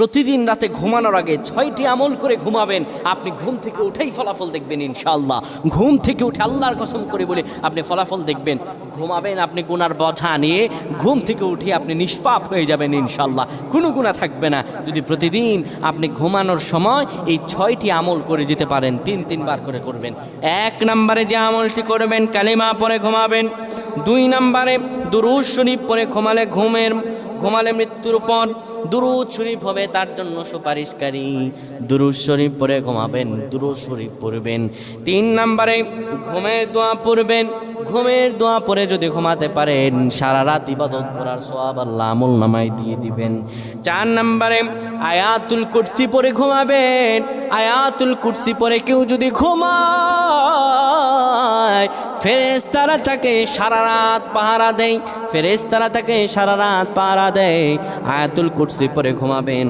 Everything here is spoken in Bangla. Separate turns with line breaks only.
প্রতিদিন রাতে ঘুমানোর আগে 6টি আমল করে ঘুমাবেন, আপনি ঘুম থেকে উঠেই ফলাফল দেখবেন ইনশাআল্লাহ। ঘুম থেকে উঠে আল্লাহর কসম করে বলে আপনি ফলাফল দেখবেন। ঘুমাবেন আপনি গুনার বোঝা নিয়ে, ঘুম থেকে উঠে আপনি নিষ্পাপ হয়ে যাবেন ইনশাআল্লাহ, কোনো গুনাহ থাকবে না। যদি প্রতিদিন আপনি ঘুমানোর সময় এই 6টি আমল করে যেতে পারেন, 3বার করে করবেন। 1 নম্বরে যে আমলটি করবেন, কালিমা পড়ে ঘুমাবেন। 2 নম্বরে দুরূদ শরীফ পড়ে ঘুমালে মৃত্যুর পর দুরূদ শরীফ হবে তার জন্য সুপারিশকারী। দুরূদ শরীফ পড়ে ঘুমাবেন, দুরূদ শরীফ পড়বেন। 3 নম্বরে ঘুমের দোয়া পড়বেন। ঘুমের দোয়া পড়ে যদি ঘুমাতে পারেন, সারা রাত ইবাদত করার সওয়াব আল্লাহ আমলনামায় দিয়ে দিবেন। 4 নম্বরে আয়াতুল কুরসি পড়ে ঘুমাবেন। আয়াতুল কুরসি পড়ে কেউ যদি ঘুমায়, ফেরেশতারা তাকে সারা রাত পাহারা দেয়। ফেরেশতারা তাকে সারা রাত পাহারা দেয়। আয়াতুল কুরসি পড়ে ঘুমাবেন।